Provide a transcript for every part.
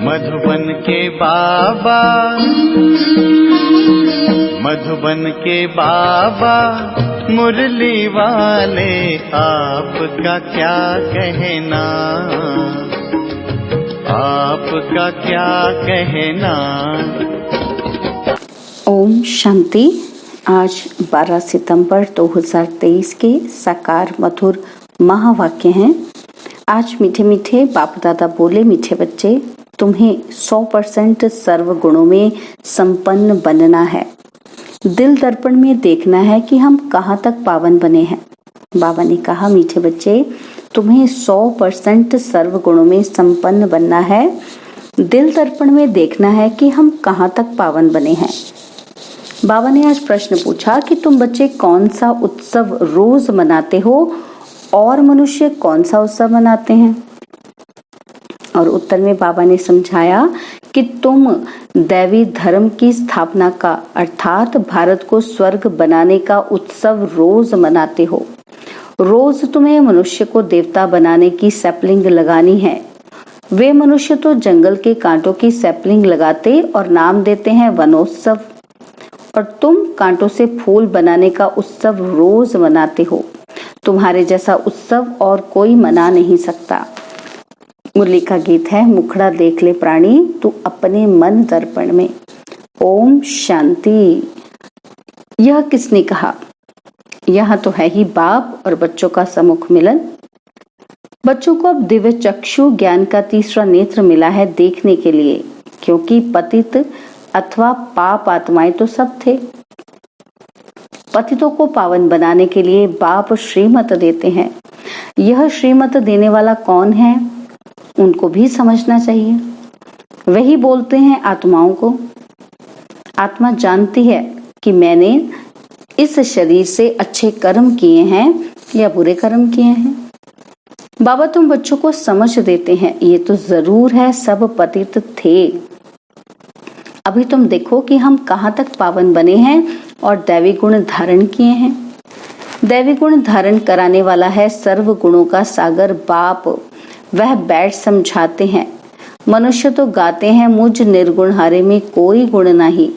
मधुबन के बाबा, मधुबन के बाबा मुरली वाले, आपका क्या कहना, आपका क्या कहना। ओम शांति। आज 12 सितंबर 2023 के साकार मधुर महावाक्य हैं। आज मीठे मीठे बाप दादा बोले, मीठे बच्चे, तुम्हें 100% सर्व गुणों में संपन्न बनना है। दिल दर्पण में देखना है कि हम कहाँ तक पावन बने हैं। बाबा ने कहा, मीठे बच्चे, तुम्हें 100% सर्व गुणों में संपन्न बनना है। दिल दर्पण में देखना है कि हम कहाँ तक पावन बने हैं। बाबा ने आज प्रश्न पूछा कि तुम बच्चे कौन सा उत्सव रोज मनाते हो और मनुष्य कौन सा उत्सव मनाते हैं। और उत्तर में बाबा ने समझाया कि तुम दैवी धर्म की स्थापना का अर्थात भारत को स्वर्ग बनाने का उत्सव रोज मनाते हो। रोज तुम्हें मनुष्य को देवता बनाने की सैपलिंग लगानी है। वे मनुष्य तो जंगल के कांटों की सैपलिंग लगाते और नाम देते हैं वनोत्सव, और तुम कांटों से फूल बनाने का उत्सव रोज मनाते हो। तुम्हारे जैसा उत्सव और कोई मना नहीं सकता। मुरली का गीत है, मुखड़ा देख ले प्राणी तू अपने मन दर्पण में। ओम शांति। यह किसने कहा? यह तो है ही बाप और बच्चों का सम्मुख मिलन। बच्चों को अब दिव्य चक्षु ज्ञान का तीसरा नेत्र मिला है देखने के लिए, क्योंकि पतित अथवा पाप आत्माएं तो सब थे। पतितों को पावन बनाने के लिए बाप श्रीमत देते हैं। यह श्रीमत देने वाला कौन है, उनको भी समझना चाहिए। वही बोलते हैं आत्माओं को। आत्मा जानती है कि मैंने इस शरीर से अच्छे कर्म किए हैं या बुरे कर्म किए हैं। बाबा तुम बच्चों को समझ देते हैं, ये तो जरूर है सब पतित थे। अभी तुम देखो कि हम कहाँ तक पावन बने हैं और दैवी गुण धारण किए हैं। दैवी गुण धारण कराने वाला है सर्व गुणों का सागर बाप। वह बैठ समझाते हैं। मनुष्य तो गाते हैं मुझ निर्गुण हारे में कोई गुण नहीं।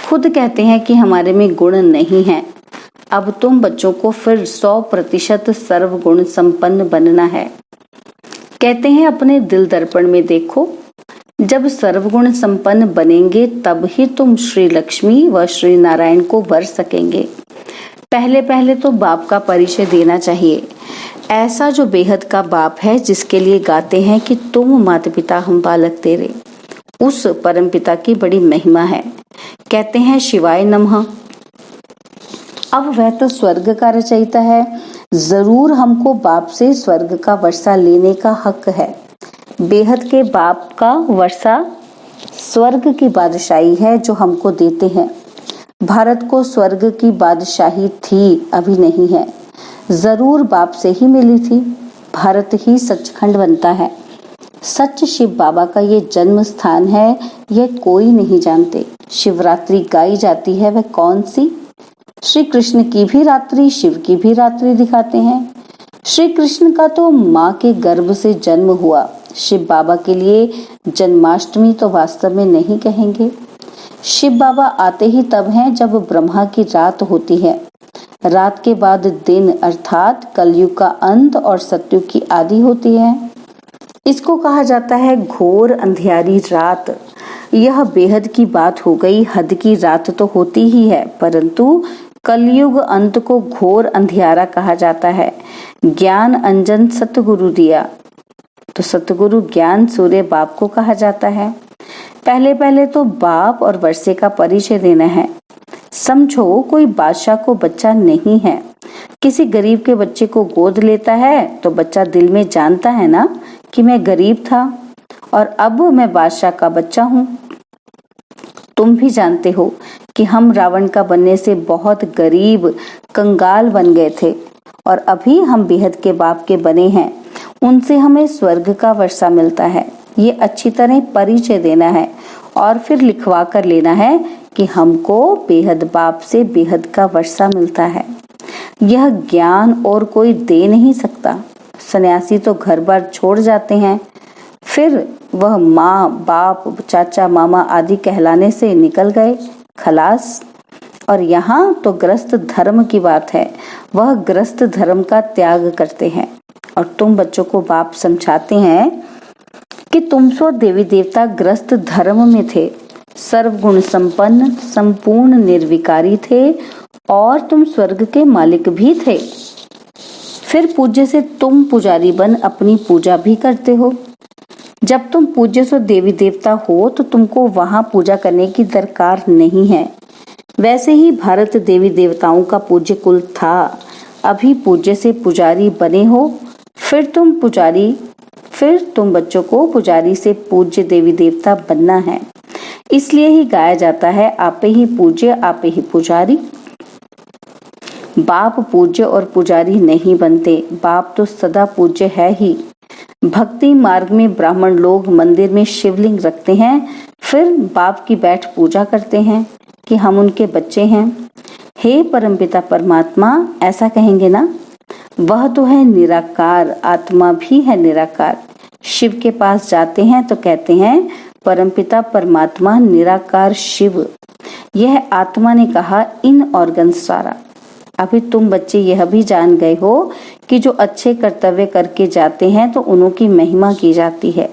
खुद कहते हैं कि हमारे में गुण नहीं है। अब तुम बच्चों को फिर 100% सर्व गुण संपन्न बनना है। कहते हैं अपने दिल दर्पण में देखो। जब सर्वगुण संपन्न बनेंगे तब ही तुम श्री लक्ष्मी व श्री नारायण को वर सकेंगे। पहले पहले तो बाप का परिचय देना चाहिए। ऐसा जो बेहद का बाप है, जिसके लिए गाते हैं कि तुम माता पिता हम बालक तेरे, उस परम पिता की बड़ी महिमा है। कहते हैं शिवाय नमः। अब वह तो स्वर्ग का रचयिता है, जरूर हमको बाप से स्वर्ग का वर्षा लेने का हक है। बेहद के बाप का वर्षा स्वर्ग की बादशाही है जो हमको देते हैं। भारत को स्वर्ग की बादशाही थी, अभी नहीं है। जरूर बाप से ही मिली थी। भारत ही सचखंड बनता है। सच शिव बाबा का ये जन्म स्थान है, यह कोई नहीं जानते। शिवरात्रि गाई जाती है, वह कौन सी? श्री कृष्ण की भी रात्रि, शिव की भी रात्रि दिखाते हैं। श्री कृष्ण का तो माँ के गर्भ से जन्म हुआ। शिव बाबा के लिए जन्माष्टमी तो वास्तव में नहीं कहेंगे। शिव बाबा आते ही तब हैं जब ब्रह्मा की रात होती है। रात के बाद दिन अर्थात कलयुग का अंत और सतयुग की आदि होती है। इसको कहा जाता है घोर अंधियारी रात। यह बेहद की बात हो गई। हद की रात तो होती ही है, परंतु कलयुग अंत को घोर अंधियारा कहा जाता है। ज्ञान अंजन सतगुरु दिया, तो सतगुरु ज्ञान सूर्य बाप को कहा जाता है। पहले पहले तो बाप और वर्षे का परिचय देना है। समझो कोई बादशाह को बच्चा नहीं है। किसी गरीब के बच्चे को गोद लेता है तो बच्चा दिल में जानता है ना कि मैं गरीब था और अब मैं बादशाह का बच्चा हूँ। तुम भी जानते हो कि हम रावण का बनने से बहुत गरीब कंगाल बन गए थे और अभी हम बेहद के बाप के बने हैं। उनसे हमें स्वर्ग का वर्षा मिलता है। ये अच्छी तरह परिचय देना है और फिर लिखवा कर लेना है कि हमको बेहद बाप से बेहद का वर्षा मिलता है। यह ज्ञान और कोई दे नहीं सकता। सन्यासी तो घर बार छोड़ जाते हैं, फिर वह माँ, बाप, चाचा, मामा आदि कहलाने से निकल गए, खलास। और यहाँ तो ग्रस्त धर्म की बात है, वह ग्रस्त धर्म का त्याग करते हैं। और तुम बच्चों को बाप समझाते हैं कि तुम सो देवी देवता ग्रस्त धर्म में थे, सर्वगुण संपन्न, संपूर्ण निर्विकारी थे और तुम स्वर्ग के मालिक भी थे। फिर पूज्य से तुम पुजारी बन अपनी पूजा भी करते हो। जब तुम पूज्य सो देवी देवता हो तो तुमको वहां पूजा करने की दरकार नहीं है। वैसे ही भारत देवी देवताओं का पूज्य कुल था, अभी पूज्य से पुजारी बने हो, फिर तुम बच्चों को पुजारी से पूज्य देवी देवता बनना है। इसलिए ही गाया जाता है, आपे ही पूज्य आपे ही पुजारी। बाप पूज्य और पुजारी नहीं बनते, बाप तो सदा पूज्य है ही। भक्ति मार्ग में ब्राह्मण लोग मंदिर में शिवलिंग रखते हैं, फिर बाप की बैठ पूजा करते हैं कि हम उनके बच्चे हैं। हे परमपिता परमात्मा, ऐसा कहेंगे ना? वह तो है निराकार, आत्मा भी है निराकार। शिव के पास जाते हैं तो कहते हैं परमपिता परमात्मा निराकार शिव। यह आत्मा ने कहा इन ऑर्गन्स सारा। अभी तुम बच्चे यह भी जान गए हो कि जो अच्छे कर्तव्य करके जाते हैं तो उनकी महिमा की जाती है।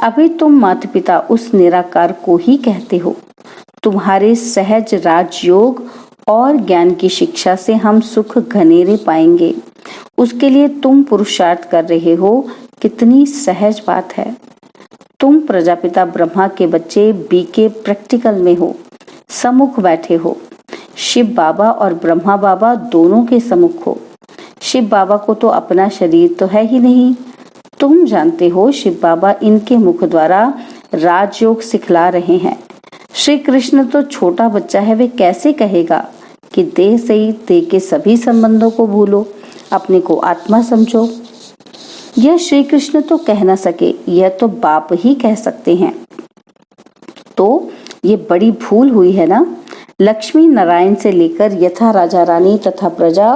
अभी तुम माता पिता उस निराकार को ही कहते हो। तुम्हारे सहज राजयोग और ज्ञान की शिक्षा से हम सुख घनेरे पाएंगे, उसके लिए तुम पुरुषार्थ कर रहे हो। कितनी सहज बात है। तुम प्रजापिता ब्रह्मा के बच्चे बीके प्रैक्टिकल में हो, सम्मुख बैठे हो। शिव बाबा और ब्रह्मा बाबा दोनों के सम्मुख हो। शिव बाबा को तो अपना शरीर तो है ही नहीं। तुम जानते हो शिव बाबा इनके मुख द्वारा राजयोग सिखला रहे हैं। श्री कृष्ण तो छोटा बच्चा है, वे कैसे कहेगा कि देह से ही देह के सभी संबंधों को भूलो, अपने को आत्मा समझो। यह श्री कृष्ण तो कह न सके, यह तो बाप ही कह सकते हैं। तो ये बड़ी भूल हुई है ना। लक्ष्मी नारायण से लेकर यथा राजा रानी तथा प्रजा,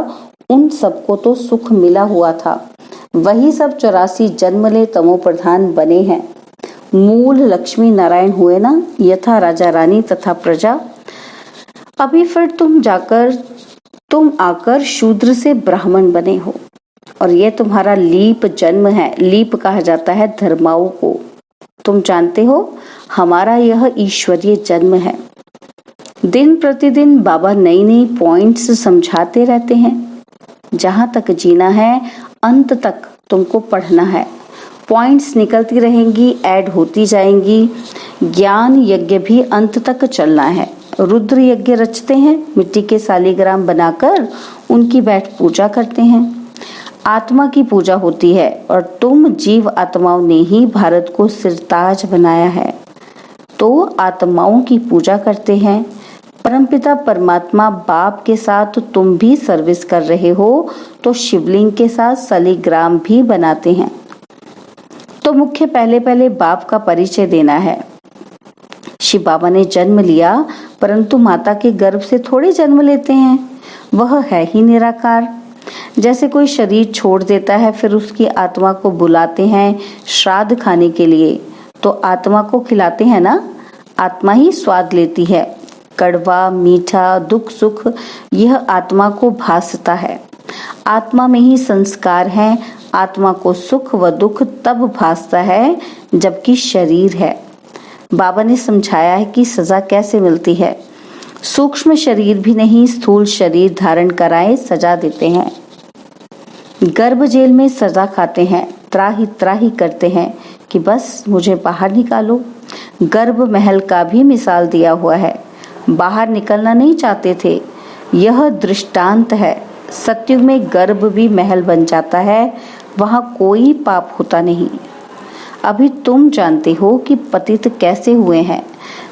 उन सबको तो सुख मिला हुआ था। वही सब 84 जन्म ले तमो प्रधान बने हैं। मूल लक्ष्मी नारायण हुए ना, यथा राजा रानी तथा प्रजा। अभी फिर तुम आकर शूद्र से ब्राह्मण बने हो और यह तुम्हारा लीप जन्म है। लीप कहा जाता है धर्माओं को। तुम जानते हो हमारा यह ईश्वरीय जन्म है। दिन प्रतिदिन बाबा नई नई पॉइंट्स समझाते रहते हैं। जहां तक जीना है अंत तक तुमको पढ़ना है। पॉइंट्स निकलती रहेंगी, ऐड होती जाएंगी। ज्ञान यज्ञ भी अंत तक चलना है। रुद्र यज्ञ रचते हैं, मिट्टी के सालिग्राम बनाकर उनकी बैठ पूजा करते हैं। आत्मा की पूजा होती है और तुम जीव आत्माओं ने ही भारत को सिरताज बनाया है, तो आत्माओं की पूजा करते हैं। परमपिता परमात्मा बाप के साथ तुम भी सर्विस कर रहे हो, तो शिवलिंग के साथ सालिग्राम भी बनाते हैं। तो मुख्य पहले बाप का परिचय देना है। शिव बाबा ने जन्म लिया, परंतु माता के गर्भ से थोड़े जन्म लेते हैं। वह है ही निराकार। जैसे कोई शरीर छोड़ देता है, फिर उसकी आत्मा को बुलाते हैं श्राद्ध खाने के लिए, तो आत्मा को खिलाते हैं ना। आत्मा ही स्वाद लेती है, कड़वा मीठा दुख सुख यह आत्मा को भासता है। आत्मा में ही संस्कार है। आत्मा को सुख व दुख तब भासता है जबकि शरीर है। बाबा ने समझाया है कि सजा कैसे मिलती है। सूक्ष्म शरीर भी नहीं, स्थूल शरीर धारण कराए सजा देते हैं। गर्भ जेल में सजा खाते हैं, त्राही त्राही करते हैं कि बस मुझे बाहर निकालो। गर्भ महल का भी मिसाल दिया हुआ है, बाहर निकलना नहीं चाहते थे। यह दृष्टांत है। सतयुग में गर्भ भी महल बन जाता है, वहां कोई पाप होता नहीं। अभी तुम जानते हो कि पतित कैसे हुए हैं।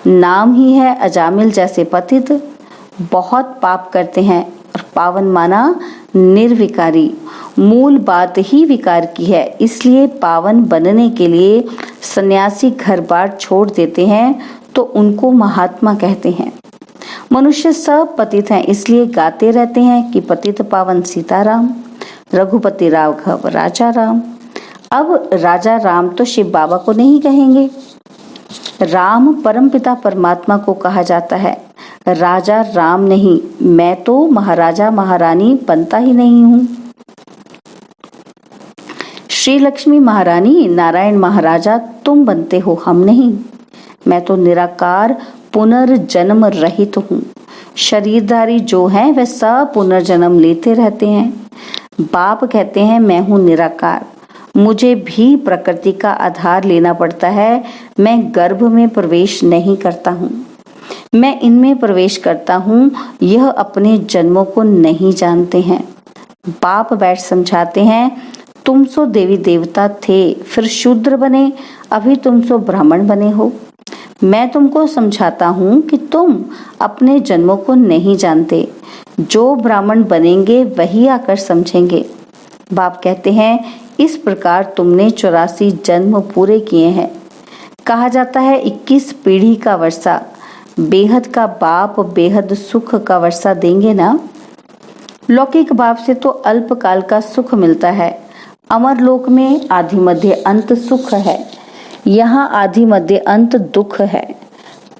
नाम ही है अजामिल जैसे पतित। बहुत पाप करते हैं और पावन माना निर्विकारी। मूल बात ही विकार की है, इसलिए पावन बनने के लिए सन्यासी घर बार छोड़ देते हैं, तो उनको महात्मा कहते हैं। मनुष्य सब पतित हैं, इसलिए गाते रहते हैं कि पतित पावन सीताराम, रघुपति राघव राजा राम। अब राजा राम तो शिव बाबा को नहीं कहेंगे। राम परमपिता परमात्मा को कहा जाता है, राजा राम नहीं। मैं तो महाराजा महारानी बनता ही नहीं हूँ। श्री लक्ष्मी महारानी, नारायण महाराजा तुम बनते हो, हम नहीं। मैं तो निराकार पुनर्जन्म रहित हूँ। शरीरधारी जो हैं वह सब पुनर्जन्म लेते रहते हैं। बाप कहते हैं मैं हूँ निराकार, मुझे भी प्रकृति का आधार लेना पड़ता है। मैं गर्भ में प्रवेश नहीं करता हूँ, मैं इनमें प्रवेश करता हूँ। यह अपने जन्मों को नहीं जानते हैं। बाप बैठ समझाते हैं, तुम सो देवी देवता थे, फिर शूद्र बने, अभी तुम सो ब्राह्मण बने हो। मैं तुमको समझाता हूँ कि तुम अपने जन्मों को नहीं जानते। जो ब्राह्मण बनेंगे वही आकर समझेंगे। बाप कहते हैं, इस प्रकार तुमने 84 जन्म पूरे किए हैं। कहा जाता है 21 पीढ़ी का वर्षा। बेहद का बाप बेहद सुख का वर्षा देंगे ना। लौकिक बाप से तो अल्पकाल का सुख मिलता है। अमर लोक में आदि मध्य अंत सुख है, यहाँ आदि मध्य अंत दुख है।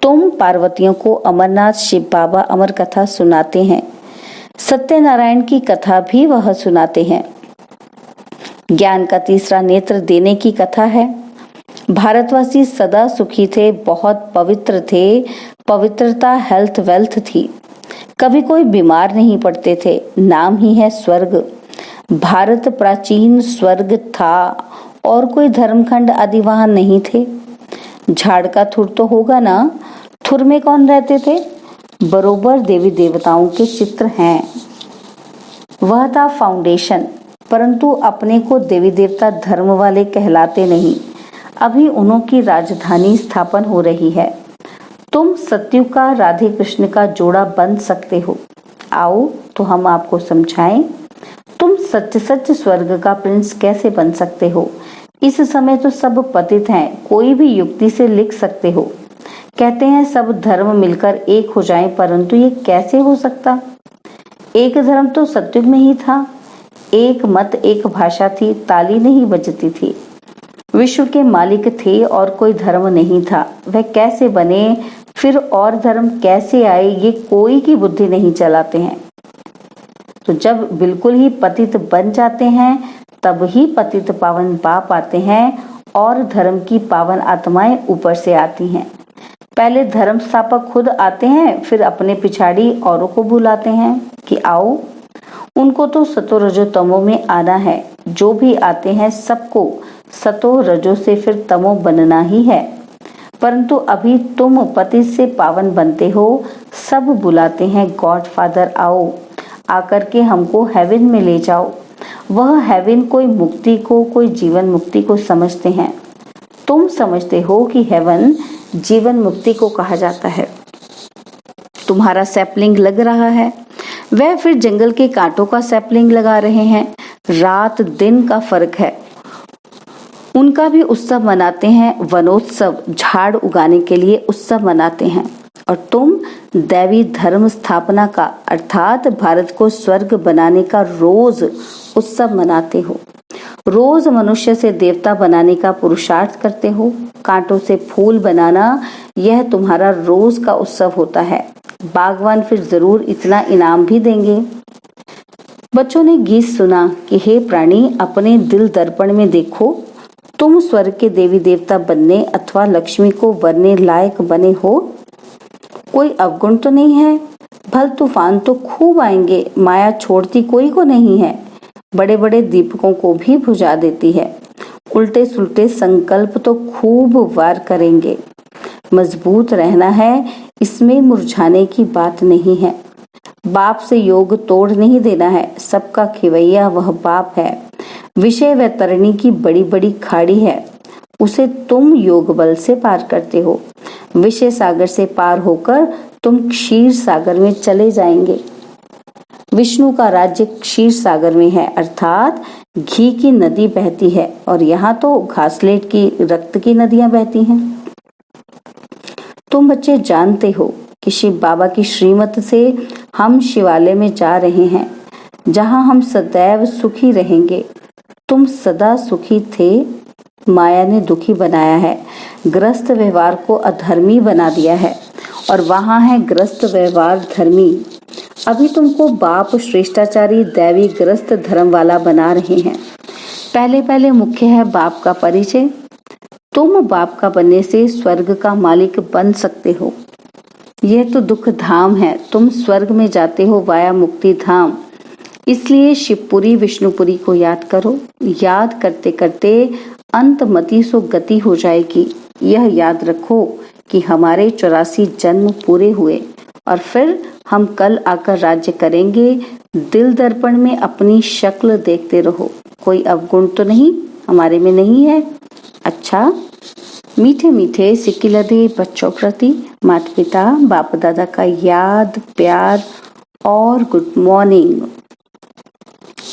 तुम पार्वतियों को अमरनाथ शिव बाबा अमर कथा सुनाते हैं, सत्यनारायण की कथा भी वह सुनाते हैं। ज्ञान का तीसरा नेत्र देने की कथा है। भारतवासी सदा सुखी थे, बहुत पवित्र थे। पवित्रता हेल्थ वेल्थ थी। कभी कोई बीमार नहीं पड़ते थे। नाम ही है स्वर्ग। भारत प्राचीन स्वर्ग था और कोई धर्मखंड आदि वहां नहीं थे। झाड़ का थुर तो होगा ना। थुर में कौन रहते थे? बरोबर देवी देवताओं के चित्र हैं। वह था फाउंडेशन, परंतु अपने को देवी देवता धर्म वाले कहलाते नहीं। अभी उन्हों की राजधानी स्थापन हो रही है। तुम सत्युग का राधे कृष्ण का जोड़ा बन सकते हो। आओ तो हम आपको समझाएं। तुम सच सच स्वर्ग का प्रिंस कैसे बन सकते हो? इस समय तो सब पतित हैं, कोई भी युक्ति से लिख सकते हो। कहते हैं सब धर्म मिलकर एक हो जाएं, परंतु ये कैसे हो सकता? एक धर्म तो सत्युग में ही था। एक मत एक भाषा थी, ताली नहीं बजती थी। विश्व के मालिक थे और कोई धर्म नहीं था। वह कैसे बने, फिर और धर्म कैसे आए, ये कोई की बुद्धि नहीं चलाते हैं। तो जब बिल्कुल ही पतित बन जाते हैं तब ही पतित पावन बाप आते हैं और धर्म की पावन आत्माएं ऊपर से आती हैं। पहले धर्म स्थापक खुद आते हैं, फिर अपने पिछाड़ी औरों को बुलाते हैं कि आओ। उनको तो सतो रजो तमो में आना है। जो भी आते हैं सबको सतो रजो से फिर तमो बनना ही है। परंतु अभी तुम पति से पावन बनते हो। सब बुलाते हैं गॉड फादर आओ, आकर के हमको हेवन में ले जाओ। वह हेवन कोई मुक्ति को, कोई जीवन मुक्ति को समझते हैं। तुम समझते हो कि हेवन जीवन मुक्ति को कहा जाता है। तुम्हारा सैपलिंग लग रहा है, वह फिर जंगल के कांटों का सैपलिंग लगा रहे हैं। रात दिन का फर्क है। उनका भी उत्सव मनाते हैं, वनोत्सव, झाड़ उगाने के लिए उत्सव मनाते हैं। और तुम दैवी धर्म स्थापना का अर्थात भारत को स्वर्ग बनाने का रोज उत्सव मनाते हो। रोज मनुष्य से देवता बनाने का पुरुषार्थ करते हो। कांटों से फूल बनाना यह तुम्हारा रोज का उत्सव होता है। बागवान फिर जरूर इतना इनाम भी देंगे। बच्चों ने गीत सुना कि हे प्राणी, अपने दिल दर्पण में देखो, तुम स्वर्ग के देवी देवता बनने अथवा लक्ष्मी को वरने लायक बने हो। कोई अवगुण तो नहीं है। भल तूफान तो खूब आएंगे, माया छोड़ती कोई को नहीं है। बड़े बड़े दीपकों को भी बुझा देती है। उल्टे सुल्टे संकल्प तो खूब वार करेंगे। मजबूत रहना है, इसमें मुरझाने की बात नहीं है। बाप से योग तोड़ नहीं देना है। सबका खिवैया वह बाप है। विषय व तरणी की बड़ी बड़ी खाड़ी है, उसे तुम योग बल से पार करते हो। विषय सागर से पार होकर तुम क्षीर सागर में चले जाएंगे। विष्णु का राज्य क्षीर सागर में है, अर्थात घी की नदी बहती है, और यहाँ तो घासलेट की रक्त की नदियां बहती हैं। तुम बच्चे जानते हो कि शिव बाबा की श्रीमत से हम शिवालय में जा रहे हैं, जहाँ हम सदैव सुखी रहेंगे। तुम सदा सुखी थे, माया ने दुखी बनाया है। ग्रस्त व्यवहार को अधर्मी बना दिया है और वहां है ग्रस्त व्यवहार धर्मी। अभी तुमको बाप श्रेष्ठाचारी दैवी ग्रस्त धर्म वाला बना रहे हैं। पहले पहले मुख्य है बाप का परिचय। तुम बाप का बनने से स्वर्ग का मालिक बन सकते हो। यह तो दुख धाम है, तुम स्वर्ग में जाते हो वाया मुक्ति धाम। इसलिए शिवपुरी विष्णुपुरी को याद करो। याद करते करते अंतमति सो गति हो जाएगी। यह याद रखो कि हमारे 84 जन्म पूरे हुए और फिर हम कल आकर राज्य करेंगे। दिल दर्पण में अपनी शक्ल देखते रहो। कोई अवगुण तो नहीं हमारे में नहीं है। अच्छा, मीठे मीठे सिक्किलधे बच्चों प्रति माता पिता बाप दादा का याद प्यार और गुड मॉर्निंग।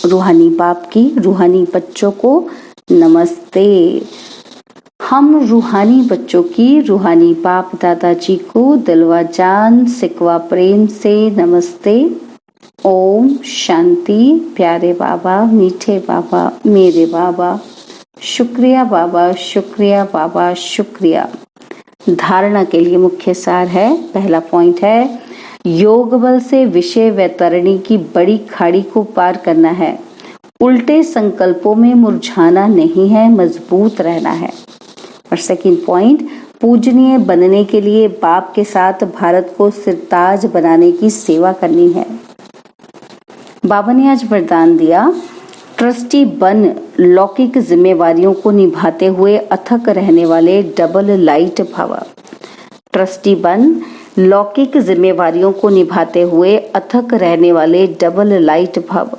रूहानी बाप की रूहानी बच्चों को नमस्ते। हम रूहानी बच्चों की रूहानी बाप दादाजी को दिलवा जान सिकवा प्रेम से नमस्ते। ओम शांति। प्यारे बाबा, मीठे बाबा, मेरे बाबा, शुक्रिया बाबा, शुक्रिया बाबा, शुक्रिया। धारणा के लिए मुख्य सार है। पहला पॉइंट है, योग बल से विषय वैतरणी की बड़ी खाड़ी को पार करना है। उल्टे संकल्पों में मुरझाना नहीं है, मजबूत रहना है। और सेकंड पॉइंट, पूजनीय बनने के लिए बाप के साथ भारत को सिरताज बनाने की सेवा करनी है। बाबा ने आज वरदान दिया, ट्रस्टी बन लौकिक जिम्मेवारियों को निभाते हुए अथक रहने वाले डबल लाइट भव। ट्रस्टी बन लौकिक जिम्मेवारियों को निभाते हुए अथक रहने वाले डबल लाइट भव।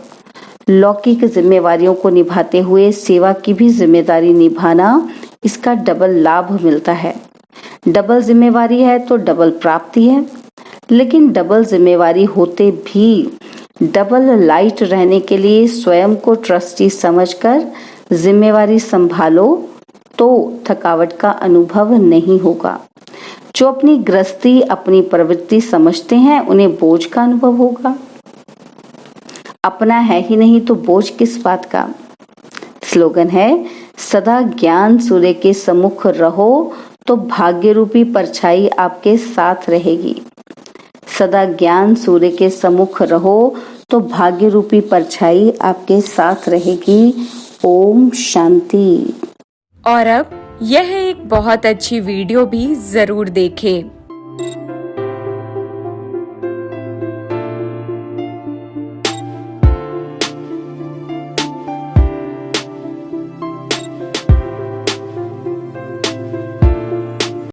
लौकिक जिम्मेवारियों को निभाते हुए सेवा की भी जिम्मेदारी निभाना, इसका डबल लाभ मिलता है। डबल जिम्मेवारी है तो डबल प्राप्ति है, लेकिन डबल जिम्मेवारी होते भी डबल लाइट रहने के लिए स्वयं को ट्रस्टी समझकर जिम्मेवारी संभालो तो थकावट का अनुभव नहीं होगा। जो अपनी गृहस्थी अपनी प्रवृत्ति समझते हैं उन्हें बोझ का अनुभव होगा। अपना है ही नहीं तो बोझ किस बात का। स्लोगन है, सदा ज्ञान सूर्य के सम्मुख रहो तो भाग्य रूपी परछाई आपके साथ रहेगी। सदा ज्ञान सूर्य के सम्मुख रहो तो भाग्य रूपी परछाई आपके साथ रहेगी। ओम शांति। और अब यह एक बहुत अच्छी वीडियो भी जरूर देखें।